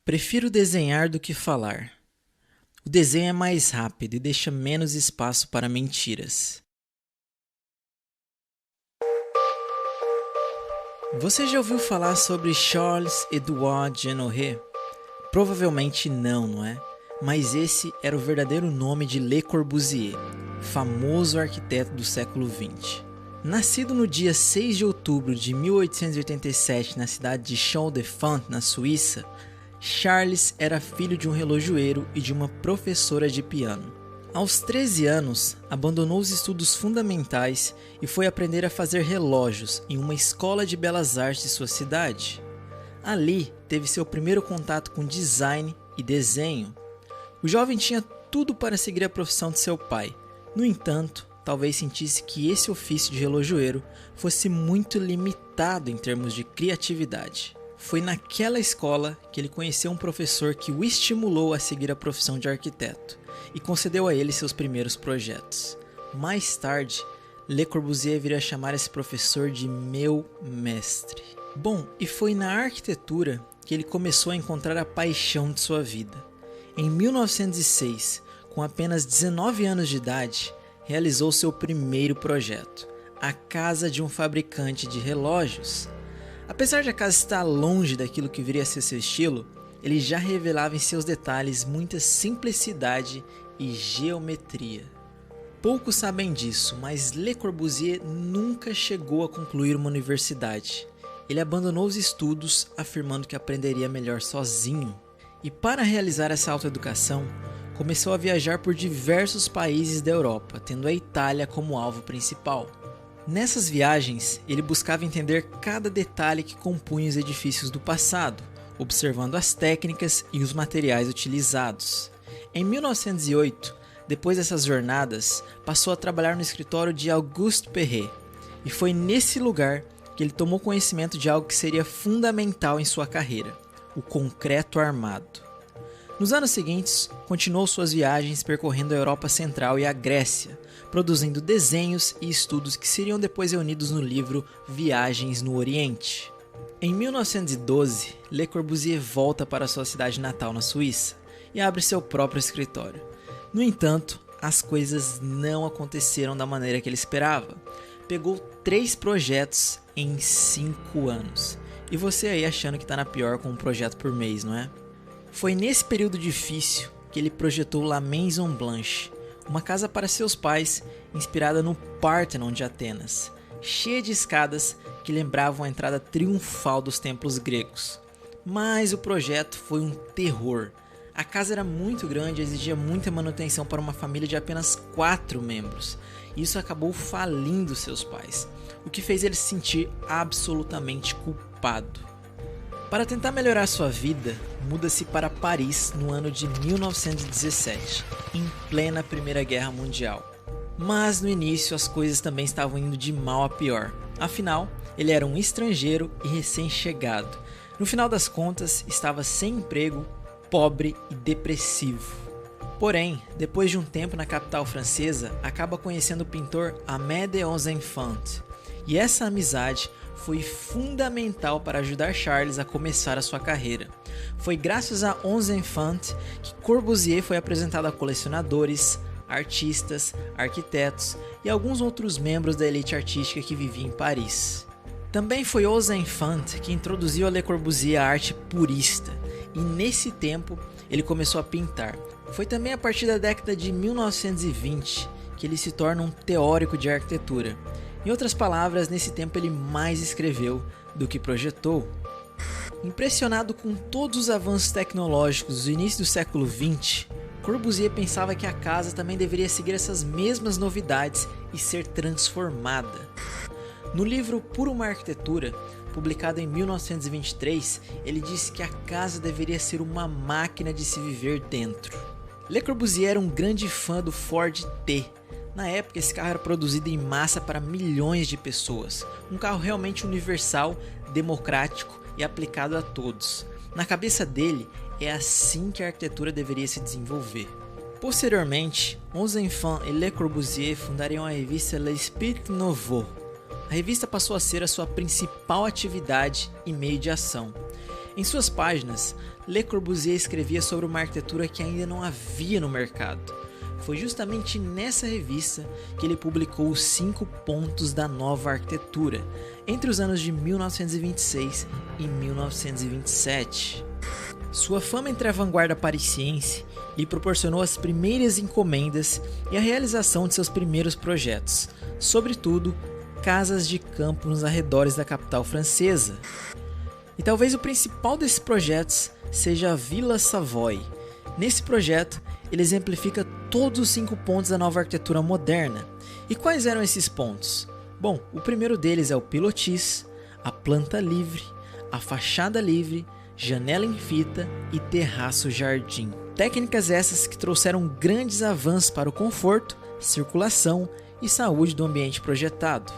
Prefiro desenhar do que falar. O desenho é mais rápido e deixa menos espaço para mentiras. Você já ouviu falar sobre Charles-Édouard Genoret? Provavelmente não, não é? Mas esse era o verdadeiro nome de Le Corbusier, famoso arquiteto do século XX. Nascido no dia 6 de outubro de 1887 na cidade de Chaux-de-Fonds, na Suíça, Charles era filho de um relojoeiro e de uma professora de piano. Aos 13 anos, abandonou os estudos fundamentais e foi aprender a fazer relógios em uma escola de belas artes de sua cidade. Ali, teve seu primeiro contato com design e desenho. O jovem tinha tudo para seguir a profissão de seu pai. No entanto, talvez sentisse que esse ofício de relojoeiro fosse muito limitado em termos de criatividade. Foi naquela escola que ele conheceu um professor que o estimulou a seguir a profissão de arquiteto e concedeu a ele seus primeiros projetos. Mais tarde, Le Corbusier viria a chamar esse professor de meu mestre. Bom, e foi na arquitetura que ele começou a encontrar a paixão de sua vida. Em 1906, com apenas 19 anos de idade, realizou seu primeiro projeto, a casa de um fabricante de relógios. Apesar de a casa estar longe daquilo que viria a ser seu estilo, ele já revelava em seus detalhes muita simplicidade e geometria. Poucos sabem disso, mas Le Corbusier nunca chegou a concluir uma universidade. Ele abandonou os estudos, afirmando que aprenderia melhor sozinho. E para realizar essa autoeducação, começou a viajar por diversos países da Europa, tendo a Itália como alvo principal. Nessas viagens, ele buscava entender cada detalhe que compunha os edifícios do passado, observando as técnicas e os materiais utilizados. Em 1908, depois dessas jornadas, passou a trabalhar no escritório de Auguste Perret, e foi nesse lugar que ele tomou conhecimento de algo que seria fundamental em sua carreira, o concreto armado. Nos anos seguintes, continuou suas viagens percorrendo a Europa Central e a Grécia, produzindo desenhos e estudos que seriam depois reunidos no livro Viagens no Oriente. Em 1912, Le Corbusier volta para sua cidade natal na Suíça e abre seu próprio escritório. No entanto, as coisas não aconteceram da maneira que ele esperava. Pegou 3 projetos em 5 anos. E você aí achando que está na pior com um projeto por mês, não é? Foi nesse período difícil que ele projetou La Maison Blanche, uma casa para seus pais inspirada no Parthenon de Atenas, cheia de escadas que lembravam a entrada triunfal dos templos gregos. Mas o projeto foi um terror. A casa era muito grande e exigia muita manutenção para uma família de apenas 4 membros. Isso acabou falindo seus pais, o que fez ele se sentir absolutamente culpado. Para tentar melhorar sua vida, muda-se para Paris no ano de 1917, em plena Primeira Guerra Mundial. Mas no início as coisas também estavam indo de mal a pior. Afinal, ele era um estrangeiro e recém-chegado. No final das contas, estava sem emprego, pobre e depressivo. Porém, depois de um tempo na capital francesa, acaba conhecendo o pintor Aimé de Onze-Enfants. E essa amizade foi fundamental para ajudar Charles a começar a sua carreira. Foi graças a Onze-Enfants que Corbusier foi apresentado a colecionadores, artistas, arquitetos e alguns outros membros da elite artística que vivia em Paris. Também foi Onze-Enfants que introduziu a Le Corbusier a arte purista, e nesse tempo ele começou a pintar. Foi também a partir da década de 1920 que ele se torna um teórico de arquitetura. Em outras palavras, nesse tempo ele mais escreveu do que projetou. Impressionado com todos os avanços tecnológicos do início do século XX, Corbusier pensava que a casa também deveria seguir essas mesmas novidades e ser transformada. No livro Por uma Arquitetura, publicado em 1923, ele disse que a casa deveria ser uma máquina de se viver dentro. Le Corbusier era um grande fã do Ford T. Na época, esse carro era produzido em massa para milhões de pessoas. Um carro realmente universal, democrático e aplicado a todos. Na cabeça dele, é assim que a arquitetura deveria se desenvolver. Posteriormente, Onze-Enfants e Le Corbusier fundariam a revista L'Esprit Nouveau. A revista passou a ser a sua principal atividade e meio de ação. Em suas páginas, Le Corbusier escrevia sobre uma arquitetura que ainda não havia no mercado. Foi justamente nessa revista que ele publicou os 5 pontos da nova arquitetura, entre os anos de 1926 e 1927. Sua fama entre a vanguarda parisiense lhe proporcionou as primeiras encomendas e a realização de seus primeiros projetos, sobretudo casas de campo nos arredores da capital francesa. E talvez o principal desses projetos seja a Villa Savoy. Nesse projeto, ele exemplifica todos os 5 pontos da nova arquitetura moderna. E quais eram esses pontos? Bom, o primeiro deles é o pilotis, a planta livre, a fachada livre, janela em fita e terraço-jardim. Técnicas essas que trouxeram grandes avanços para o conforto, circulação e saúde do ambiente projetado.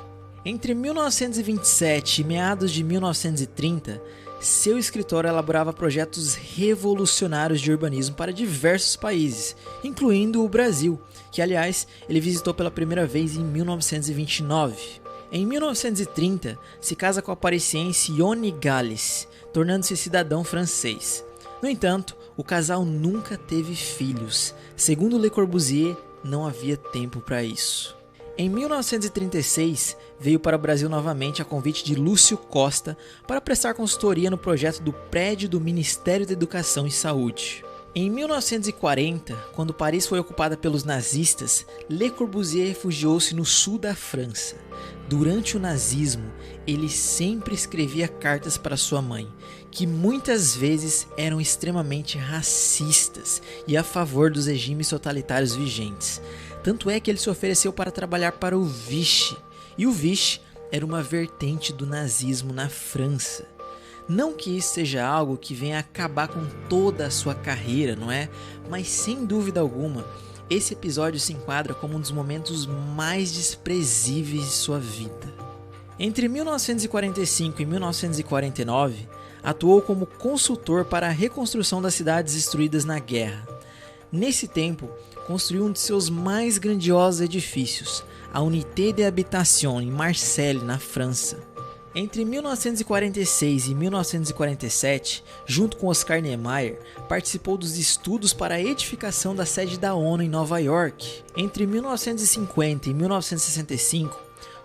Entre 1927 e meados de 1930, seu escritório elaborava projetos revolucionários de urbanismo para diversos países, incluindo o Brasil, que aliás ele visitou pela primeira vez em 1929. Em 1930, se casa com a parisiense Yoni Galles, tornando-se cidadão francês. No entanto, o casal nunca teve filhos. Segundo Le Corbusier, não havia tempo para isso. Em 1936, veio para o Brasil novamente a convite de Lúcio Costa para prestar consultoria no projeto do prédio do Ministério da Educação e Saúde. Em 1940, quando Paris foi ocupada pelos nazistas, Le Corbusier refugiou-se no sul da França. Durante o nazismo, ele sempre escrevia cartas para sua mãe, que muitas vezes eram extremamente racistas e a favor dos regimes totalitários vigentes. Tanto é que ele se ofereceu para trabalhar para o Vichy, e o Vichy era uma vertente do nazismo na França. Não que isso seja algo que venha acabar com toda a sua carreira, não é? Mas sem dúvida alguma, esse episódio se enquadra como um dos momentos mais desprezíveis de sua vida. Entre 1945 e 1949, atuou como consultor para a reconstrução das cidades destruídas na guerra. Nesse tempo, construiu um de seus mais grandiosos edifícios, a Unité de Habitation, em Marseille, na França. Entre 1946 e 1947, junto com Oscar Niemeyer, participou dos estudos para a edificação da sede da ONU em Nova York. Entre 1950 e 1965,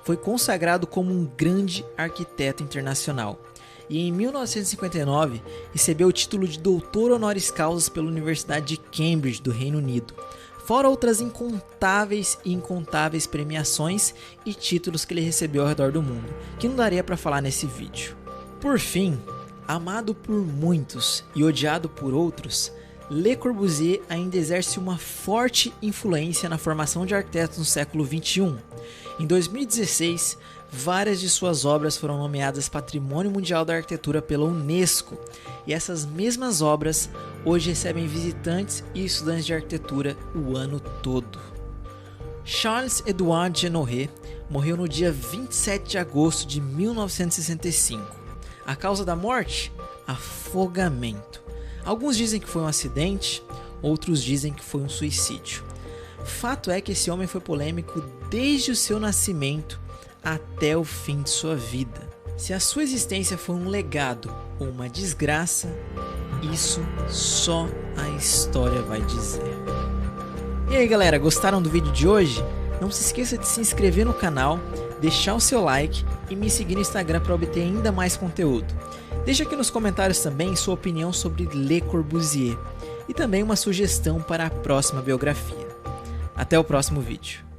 foi consagrado como um grande arquiteto internacional. E em 1959, recebeu o título de doutor honoris causa pela Universidade de Cambridge, do Reino Unido, fora outras incontáveis e incontáveis premiações e títulos que ele recebeu ao redor do mundo, que não daria para falar nesse vídeo. Por fim, amado por muitos e odiado por outros, Le Corbusier ainda exerce uma forte influência na formação de arquitetos no século XXI. Em 2016, várias de suas obras foram nomeadas Patrimônio Mundial da Arquitetura pela Unesco, e essas mesmas obras hoje recebem visitantes e estudantes de arquitetura o ano todo. Charles-Édouard Genoret morreu no dia 27 de agosto de 1965. A causa da morte? Afogamento. Alguns dizem que foi um acidente, outros dizem que foi um suicídio. Fato é que esse homem foi polêmico desde o seu nascimento até o fim de sua vida. Se a sua existência foi um legado ou uma desgraça, isso só a história vai dizer. E aí galera, gostaram do vídeo de hoje? Não se esqueça de se inscrever no canal, deixar o seu like e me seguir no Instagram para obter ainda mais conteúdo. Deixe aqui nos comentários também sua opinião sobre Le Corbusier e também uma sugestão para a próxima biografia. Até o próximo vídeo.